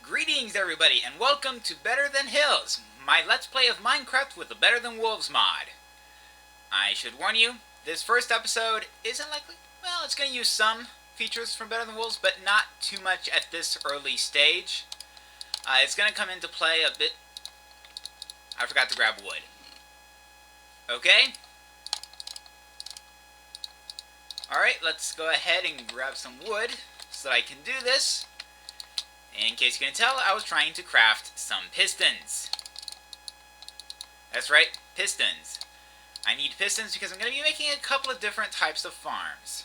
Greetings everybody, and welcome to Better Than Hills, my Let's Play of Minecraft with the Better Than Wolves mod. I should warn you, this first episode isn't likely, well, it's going to use some features from Better Than Wolves, but not too much at this early stage. It's going to come into play a bit... I forgot to grab wood. Okay? Alright, let's go ahead and grab some wood so that I can do this. In case you can tell, I was trying to craft some pistons. That's right, pistons. I need pistons because I'm going to be making a couple of different types of farms.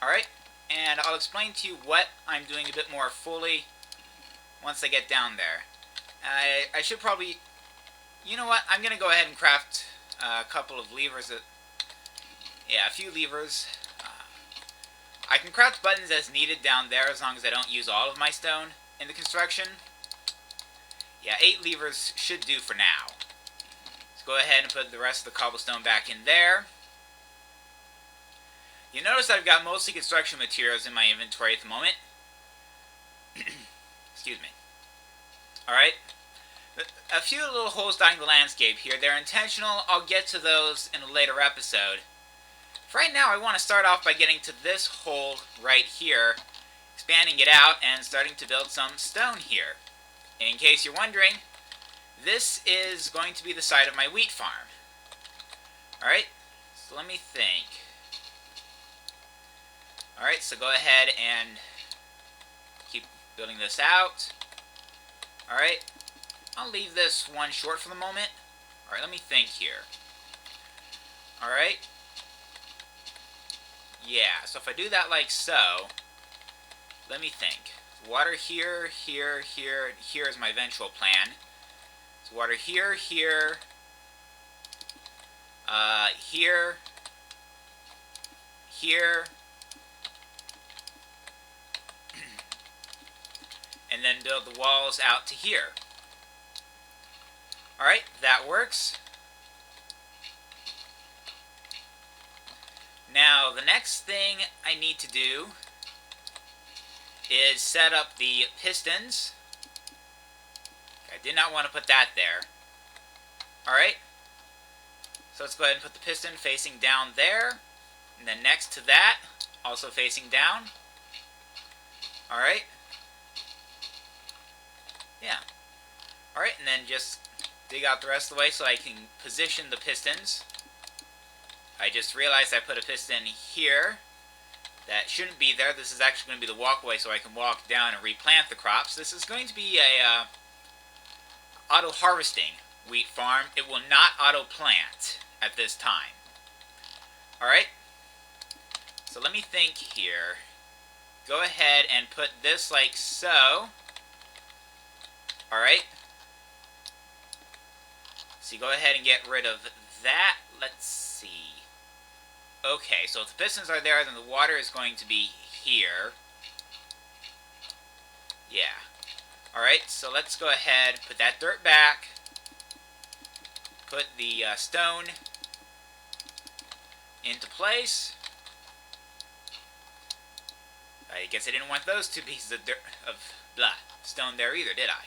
Alright, and I'll explain to you what I'm doing a bit more fully once I get down there. I should probably... You know what, I'm going to go ahead and craft a couple of levers. Yeah, a few levers. I can craft buttons as needed down there as long as I don't use all of my stone in the construction. Yeah, 8 levers should do for now. Let's go ahead and put the rest of the cobblestone back in there. You notice I've got mostly construction materials in my inventory at the moment. Excuse me. Alright. A few little holes dotting the landscape here. They're intentional. I'll get to those in a later episode. For right now, I want to start off by getting to this hole right here, expanding it out, and starting to build some stone here. In case you're wondering, this is going to be the site of my wheat farm. Alright, so let me think. Alright, so go ahead and keep building this out. Alright, I'll leave this one short for the moment. Alright, let me think here. Alright. Yeah, so if I do that like so, let me think. Water here, here, here, here is my eventual plan. So water here, here, here, here, and then build the walls out to here. Alright, that works. Now, the next thing I need to do is set up the pistons. I did not want to put that there. Alright. So let's go ahead and put the piston facing down there. And then next to that, also facing down. Alright. Yeah. Alright, and then just dig out the rest of the way so I can position the pistons. I just realized I put a piston here that shouldn't be there. This is actually going to be the walkway so I can walk down and replant the crops. This is going to be a auto-harvesting wheat farm. It will not auto-plant at this time. Alright? So let me think here. Go ahead and put this like so. Alright? So you go ahead and get rid of that. Let's see. Okay, so if the pistons are there, then the water is going to be here. Yeah. Alright, so let's go ahead, put that dirt back. Put the stone into place. I guess I didn't want those 2 pieces of stone there either, did I?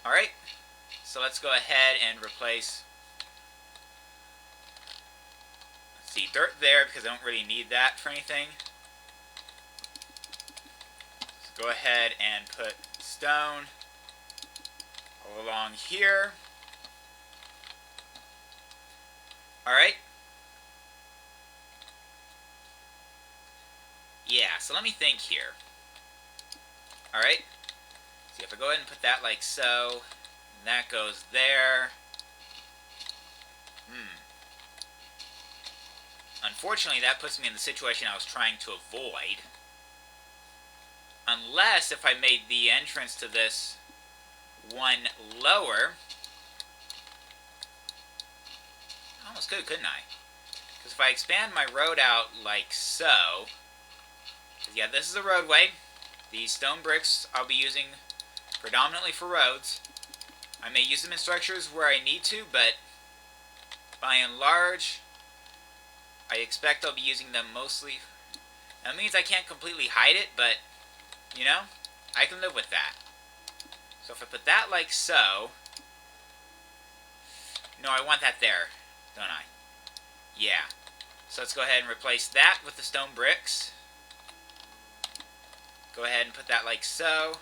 Alright, so let's go ahead and replace... See, dirt there because I don't really need that for anything. So go ahead and put stone all along here. Alright. Yeah, so let me think here. Alright. See, if I go ahead and put that like so, and that goes there. Unfortunately, that puts me in the situation I was trying to avoid. Unless if I made the entrance to this one lower. I almost could, couldn't I? Because if I expand my road out like so. Yeah, this is a roadway. These stone bricks I'll be using predominantly for roads. I may use them in structures where I need to, but by and large, I expect I'll be using them mostly. That means I can't completely hide it, but You know? I can live with that. So if I put that like so... No, I want that there, don't I? Yeah. So let's go ahead and replace that with the stone bricks. Go ahead and put that like so.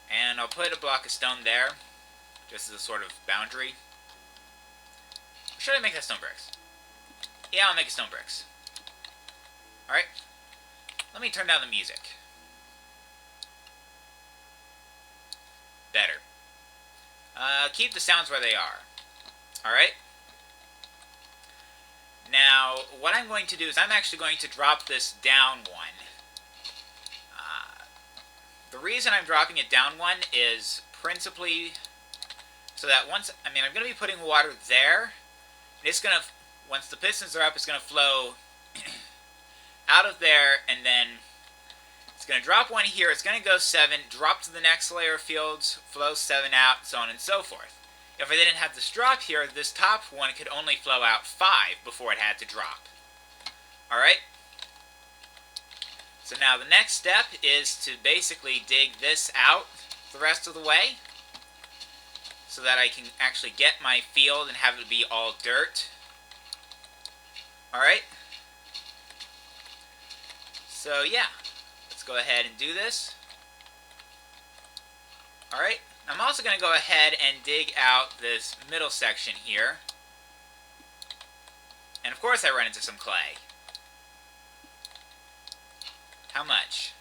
And I'll put a block of stone there, just as a sort of boundary. Or should I make that stone bricks? Yeah, I'll make it stone bricks. Alright. Let me turn down the music. Better. Keep the sounds where they are. Alright? Now, what I'm going to do is I'm actually going to drop this down one. The reason I'm dropping it down one is principally so that once... I'm going to be putting water there. It's going to... Once the pistons are up, it's going to flow out of there, and then it's going to drop one here. It's going to go 7, drop to the next layer of fields, flow 7 out, so on and so forth. If I didn't have this drop here, this top one could only flow out 5 before it had to drop. Alright? So now the next step is to basically dig this out the rest of the way, so that I can actually get my field and have it be all dirt. Alright? So yeah, let's go ahead and do this. Alright, I'm also going to go ahead and dig out this middle section here. And of course I run into some clay. How much?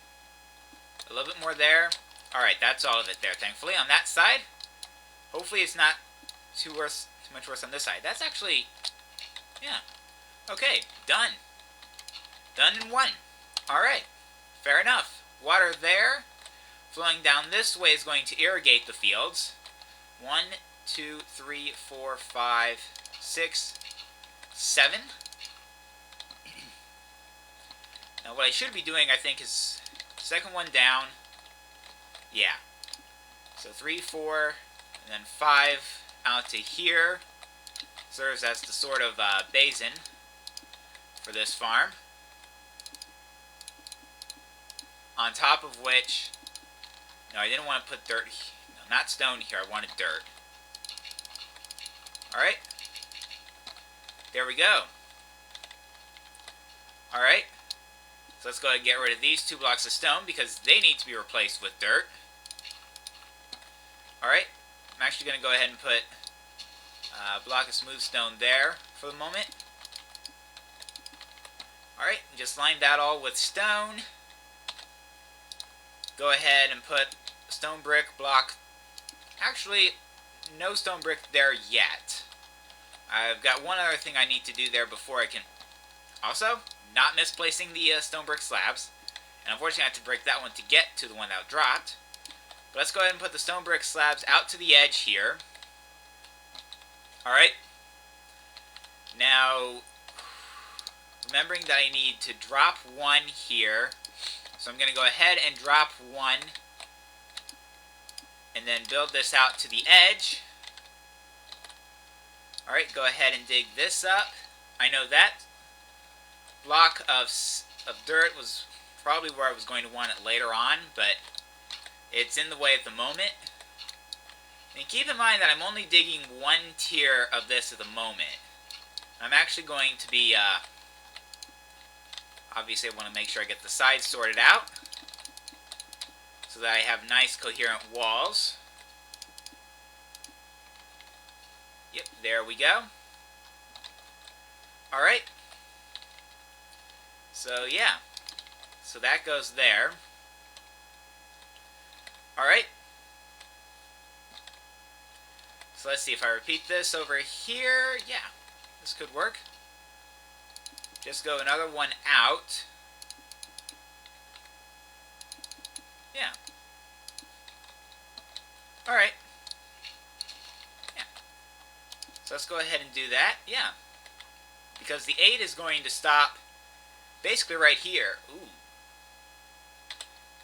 A little bit more there. Alright, that's all of it there, thankfully. On that side, hopefully it's not too much worse on this side. That's actually, yeah. Okay, done. Done in one. Alright, fair enough. Water there, flowing down this way is going to irrigate the fields. 1, 2, 3, 4, 5, 6, 7. Now what I should be doing, I think, is second one down. Yeah. So 3, 4, and then 5 out to here. Serves as the sort of basin for this farm. On top of which, no, I didn't want to put dirt, no, not stone here, I wanted dirt. Alright. There we go. Alright. So let's go ahead and get rid of these 2 blocks of stone because they need to be replaced with dirt. Alright. I'm actually going to go ahead and put a block of smooth stone there for the moment. Alright, just line that all with stone. Go ahead and put a stone brick block. Actually, no stone brick there yet. I've got one other thing I need to do there before I can... Also, not misplacing the stone brick slabs. And unfortunately I have to break that one to get to the one that dropped. But let's go ahead and put the stone brick slabs out to the edge here. Alright. Now, remembering that I need to drop one here. So I'm going to go ahead and drop one. And then build this out to the edge. Alright, go ahead and dig this up. I know that block of dirt was probably where I was going to want it later on, but it's in the way at the moment. And keep in mind that I'm only digging one tier of this at the moment. I'm actually going to be, obviously I want to make sure I get the sides sorted out, so that I have nice coherent walls. Yep, there we go. Alright. So, yeah. So that goes there. Alright. So let's see if I repeat this over here. Yeah, this could work. Just go another one out. Yeah. Alright. Yeah. So let's go ahead and do that. Yeah. Because the 8 is going to stop basically right here. Ooh.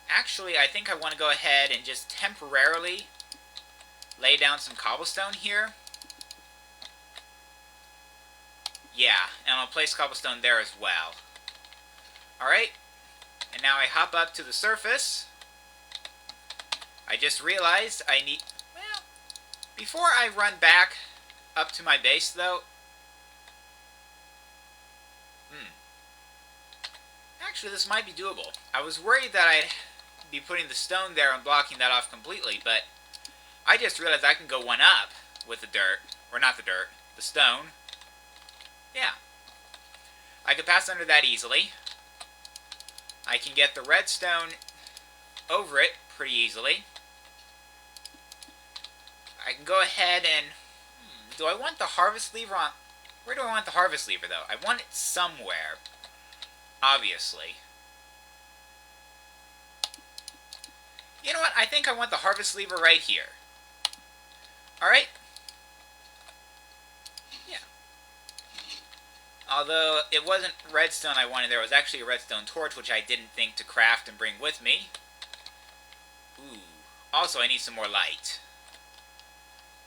Actually, I think I want to go ahead and just temporarily lay down some cobblestone here. Yeah, and I'll place cobblestone there as well. Alright. And now I hop up to the surface. I just realized I need... Well, before I run back up to my base, though... Actually, this might be doable. I was worried that I'd be putting the stone there and blocking that off completely, but I just realized I can go one up with the dirt. Or not the dirt, the stone. Yeah. I could pass under that easily. I can get the redstone over it pretty easily. I can go ahead and... do I want the harvest lever on... Where do I want the harvest lever, though? I want it somewhere. Obviously. You know what? I think I want the harvest lever right here. Alright? Yeah. Although, it wasn't redstone I wanted. There was actually a redstone torch, which I didn't think to craft and bring with me. Ooh. Also, I need some more light.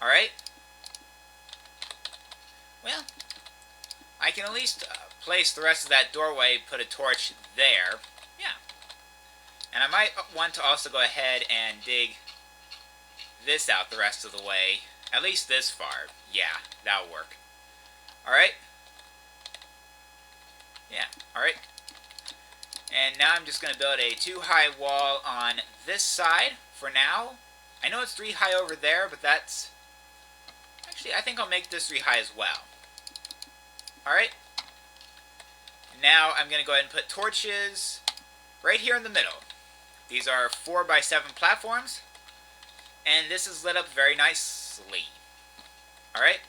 Alright? Well, I can at least place the rest of that doorway, put a torch there. Yeah. And I might want to also go ahead and dig this out the rest of the way. At least this far. Yeah, that'll work. Alright? Yeah, alright. And now I'm just going to build a 2-high wall on this side for now. I know it's 3 high over there, but that's... Actually, I think I'll make this 3 high as well. Alright. Now I'm going to go ahead and put torches right here in the middle. These are 4x7 platforms. And this is lit up very nicely. Alright.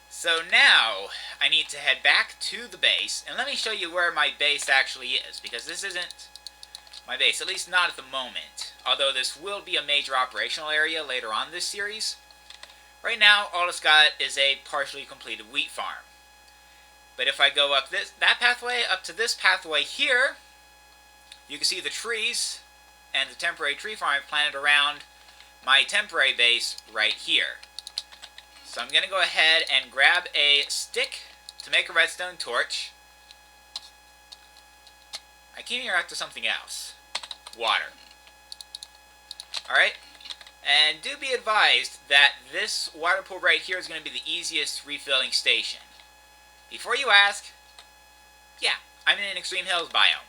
So now I need to head back to the base. And let me show you where my base actually is. Because this isn't my base. At least not at the moment. Although this will be a major operational area later on this series. Right now, all it's got is a partially completed wheat farm. But if I go up that pathway, up to this pathway here, you can see the trees and the temporary tree farm I've planted around my temporary base right here. So I'm going to go ahead and grab a stick to make a redstone torch. I came here after something else. Water. Alright? And do be advised that this water pool right here is going to be the easiest refilling station. Before you ask, yeah, I'm in an extreme hills biome.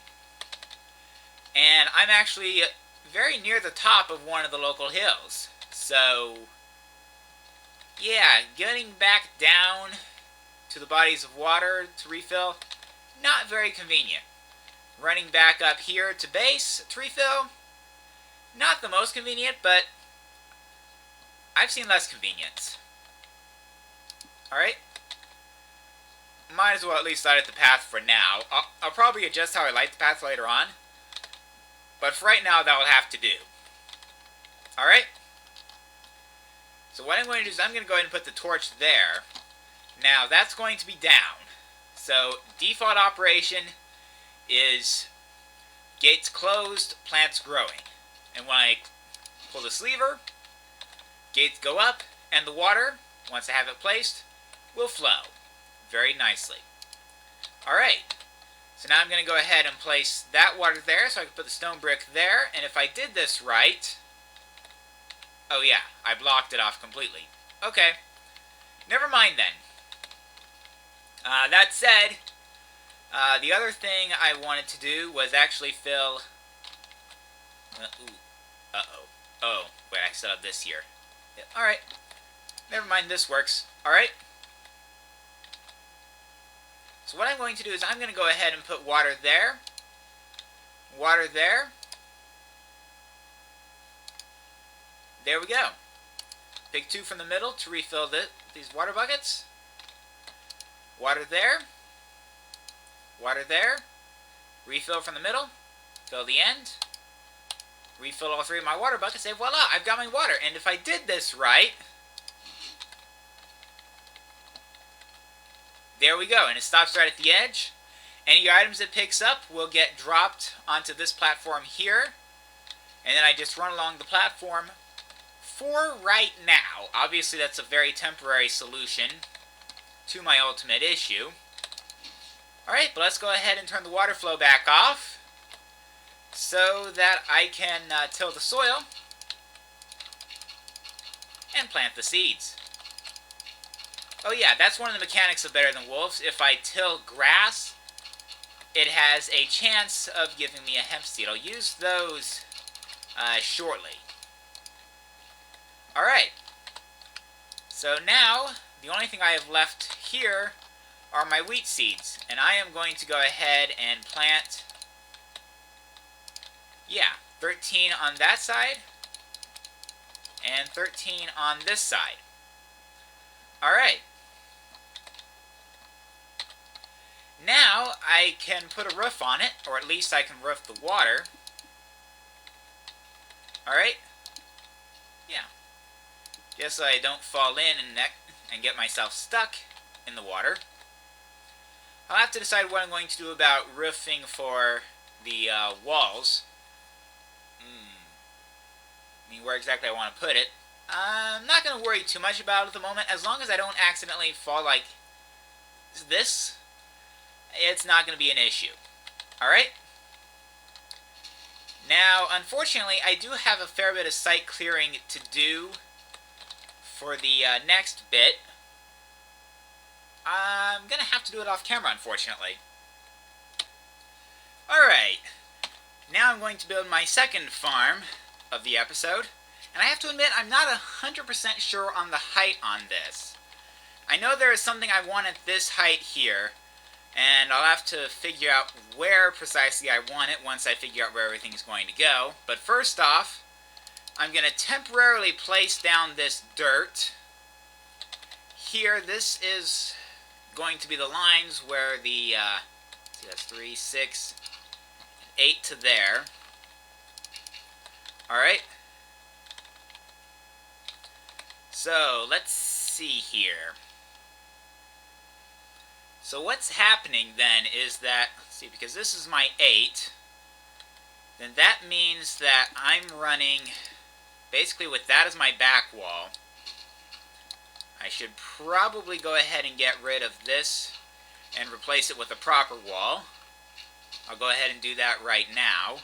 And I'm actually very near the top of one of the local hills. So, yeah, getting back down to the bodies of water to refill, not very convenient. Running back up here to base to refill, not the most convenient, but I've seen less convenience. Alright? Might as well at least light up the path for now. I'll probably adjust how I light the path later on. But for right now, that will have to do. Alright? So what I'm going to do is I'm going to go ahead and put the torch there. Now, that's going to be down. So, default operation is gates closed, plants growing. And when I pull this lever, gates go up, and the water, once I have it placed, will flow very nicely. Alright, so now I'm going to go ahead and place that water there so I can put the stone brick there, and if I did this right... Oh yeah, I blocked it off completely. Okay, never mind then. That said, the other thing I wanted to do was actually fill... Oh, wait, I set up this here. Yeah, alright. Never mind, this works. Alright. So what I'm going to do is I'm going to go ahead and put water there. Water there. There we go. Pick 2 from the middle to refill these water buckets. Water there. Water there. Refill from the middle. Fill the end. Refill all 3 of my water buckets, and voila, I've got my water. And if I did this right, there we go, and it stops right at the edge. Any items it picks up will get dropped onto this platform here, and then I just run along the platform for right now. Obviously, that's a very temporary solution to my ultimate issue. Alright, but let's go ahead and turn the water flow back off so that I can till the soil and plant the seeds. Oh yeah, that's one of the mechanics of Better Than Wolves. If I till grass, it has a chance of giving me a hemp seed. I'll use those shortly. Alright, so now the only thing I have left here are my wheat seeds, and I am going to go ahead and plant, 13 on that side and 13 on this side. Alright, now I can put a roof on it, or at least I can roof the water. Alright, just so I don't fall in and get myself stuck in the water. I'll have to decide what I'm going to do about roofing for the walls. I mean, where exactly I want to put it. I'm not going to worry too much about it at the moment. As long as I don't accidentally fall like this, it's not going to be an issue. Alright? Now, unfortunately, I do have a fair bit of site clearing to do for the next bit. I'm going to have to do it off camera, unfortunately. Alright. Now I'm going to build my second farm of the episode. And I have to admit, I'm not 100% sure on the height on this. I know there is something I want at this height here, and I'll have to figure out where precisely I want it once I figure out where everything is going to go. But first off, I'm going to temporarily place down this dirt. Here, this is going to be the lines where the, see, that's 3, 6, 8 to there. Alright. So, let's see here. So what's happening then is that, let's see, because this is my 8, then that means that I'm running basically with that as my back wall. I should probably go ahead and get rid of this and replace it with a proper wall. I'll go ahead and do that right now.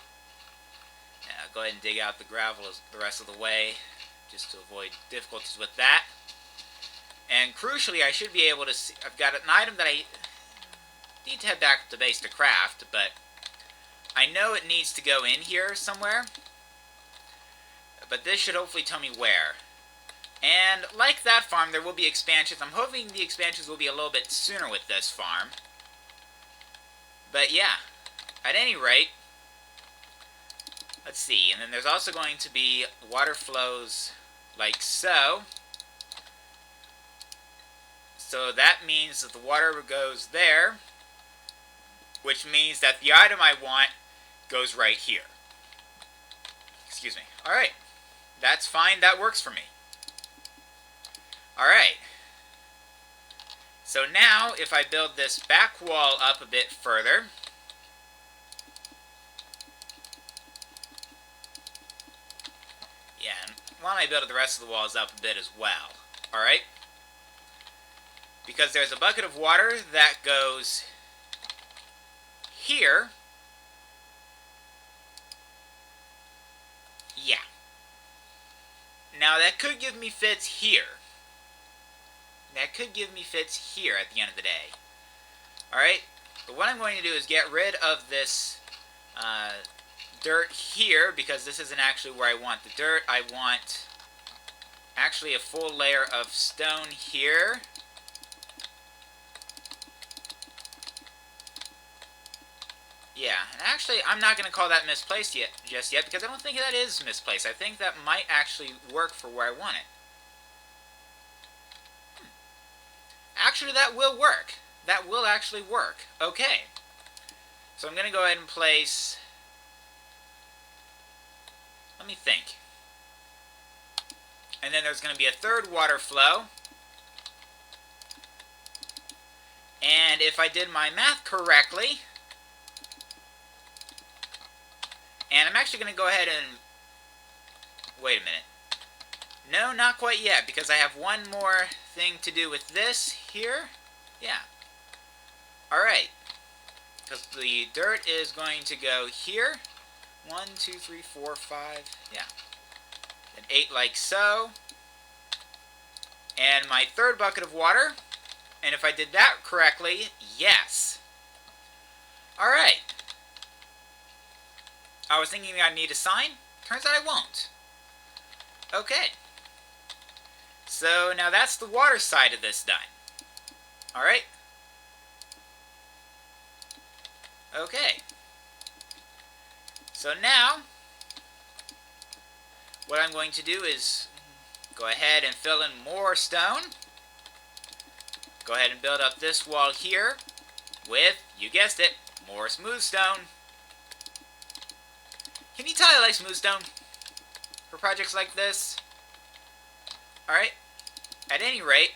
I'll go ahead and dig out the gravel the rest of the way, just to avoid difficulties with that. And crucially, I should be able to see, I've got an item that I need to head back to base to craft, but I know it needs to go in here somewhere. But this should hopefully tell me where. And like that farm, there will be expansions. I'm hoping the expansions will be a little bit sooner with this farm. But yeah, at any rate, let's see. And then there's also going to be water flows like so. So that means that the water goes there, which means that the item I want goes right here. Excuse me. Alright. That's fine. That works for me. Alright. So now, if I build this back wall up a bit further, yeah, and why don't I build the rest of the walls up a bit as well? Alright? Because there's a bucket of water that goes here. Yeah. Now that could give me fits here. That could give me fits here at the end of the day. Alright? But what I'm going to do is get rid of this dirt here, because this isn't actually where I want the dirt. I want actually a full layer of stone here. Yeah, and actually, I'm not going to call that misplaced just yet, because I don't think that is misplaced. I think that might actually work for where I want it. Actually, that will work. That will actually work. Okay. So I'm going to go ahead and place... Let me think. And then there's going to be a third water flow. And if I did my math correctly... And I'm actually going to go ahead and... Wait a minute. No, not quite yet, because I have one more thing to do with this here. Yeah. Alright. because the dirt is going to go here. 1, 2, 3, 4, 5, yeah. And 8 like so. And my third bucket of water. And if I did that correctly, yes. Alright. I was thinking I'd need a sign. Turns out I won't. Okay. So now that's the water side of this done. Alright. Okay. So now, what I'm going to do is go ahead and fill in more stone. Go ahead and build up this wall here with, you guessed it, more smooth stone. Can you tell I like smooth stone for projects like this? Alright. At any rate,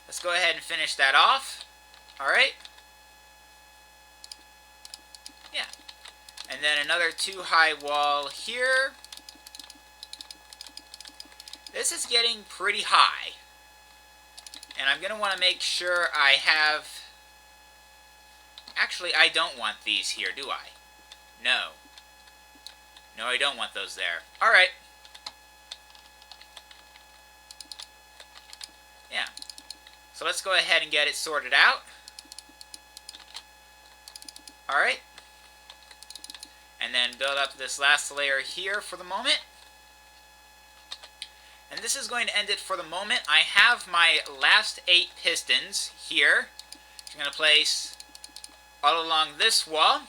let's go ahead and finish that off. Alright. Yeah. And then another 2 high wall here. This is getting pretty high. And I'm going to want to make sure I have... Actually, I don't want these here, do I? No. No, I don't want those there. Alright. Yeah. So let's go ahead and get it sorted out. Alright. And then build up this last layer here for the moment. And this is going to end it for the moment. I have my last 8 pistons here. I'm going to place all along this wall.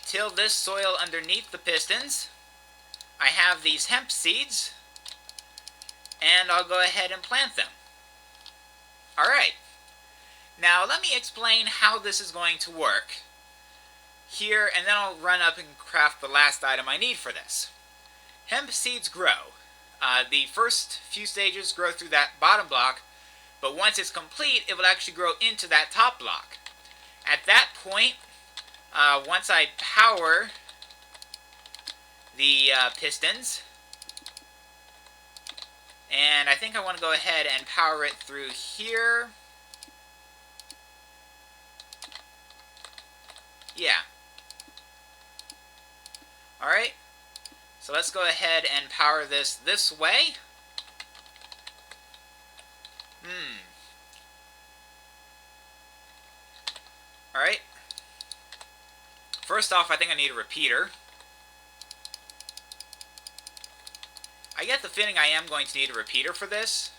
Till this soil underneath the pistons. I have these hemp seeds. And I'll go ahead and plant them. Alright. Now let me explain how this is going to work. Here, and then I'll run up and craft the last item I need for this. Hemp seeds grow. The first few stages grow through that bottom block, but once it's complete, it will actually grow into that top block. At that point, once I power the pistons, and I think I want to go ahead and power it through here. Yeah. Alright. So let's go ahead and power this way. Alright. First off, I think I need a repeater. I get the feeling I am going to need a repeater for this.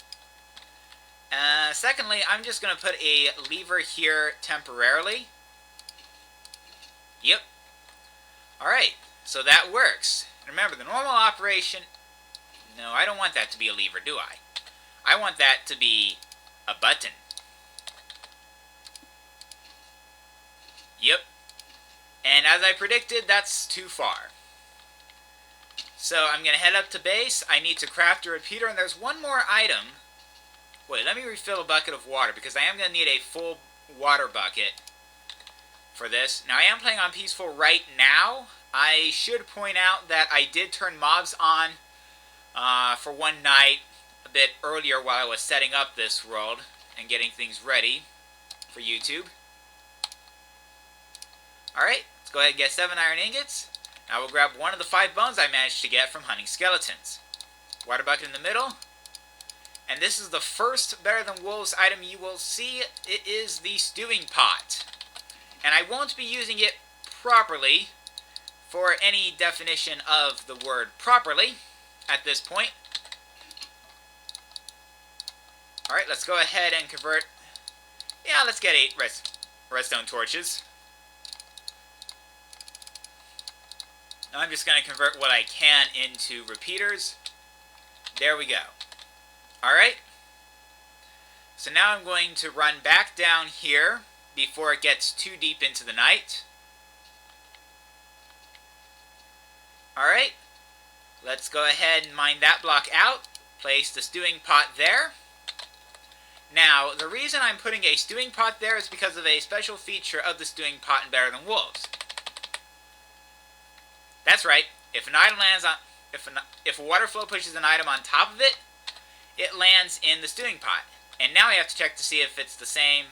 Secondly, I'm just going to put a lever here temporarily. Yep. Alright, so that works. Remember, the normal operation... No, I don't want that to be a lever, do I? I want that to be a button. Yep. And as I predicted, that's too far. So I'm going to head up to base. I need to craft a repeater, and there's one more item. Wait, let me refill a bucket of water, because I am going to need a full water bucket for this. Now, I am playing on peaceful right now. I should point out that I did turn mobs on for one night a bit earlier while I was setting up this world and getting things ready for YouTube. Alright, let's go ahead and get 7 iron ingots. Now we'll grab one of the 5 bones I managed to get from hunting skeletons. Water bucket in the middle. And this is the first Better Than Wolves item you will see. It is the stewing pot. And I won't be using it properly for any definition of the word properly at this point. Alright, let's go ahead and convert... Yeah, let's get 8 redstone torches. Now I'm just going to convert what I can into repeaters. There we go. Alright. So now I'm going to run back down here before it gets too deep into the night. Alright. Let's go ahead and mine that block out. Place the stewing pot there. Now, the reason I'm putting a stewing pot there is because of a special feature of the stewing pot in Better Than Wolves. That's right. If an item lands on, if a water flow pushes an item on top of it, it lands in the stewing pot. And now I have to check to see if it's the same.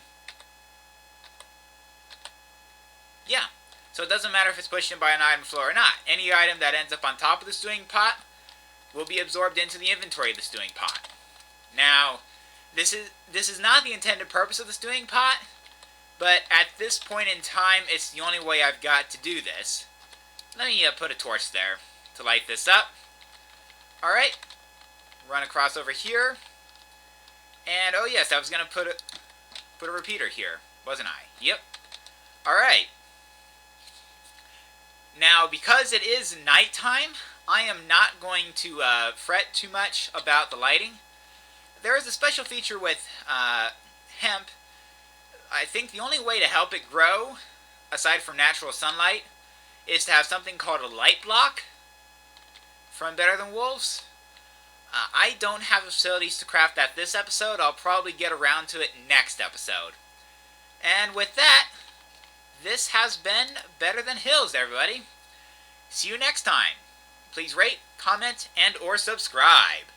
Yeah. So it doesn't matter if it's pushed in by an item flow or not. Any item that ends up on top of the stewing pot will be absorbed into the inventory of the stewing pot. Now, this is not the intended purpose of the stewing pot, but at this point in time, it's the only way I've got to do this. Let me put a torch there to light this up. Alright, run across over here. And, oh yes, I was going to put a repeater here, wasn't I? Yep. Alright. Now, because it is nighttime, I am not going to fret too much about the lighting. There is a special feature with hemp. I think the only way to help it grow, aside from natural sunlight, is to have something called a light block from Better Than Wolves. I don't have facilities to craft that this episode. I'll probably get around to it next episode. And with that, this has been Better Than Hills, everybody. See you next time. Please rate, comment, and or subscribe.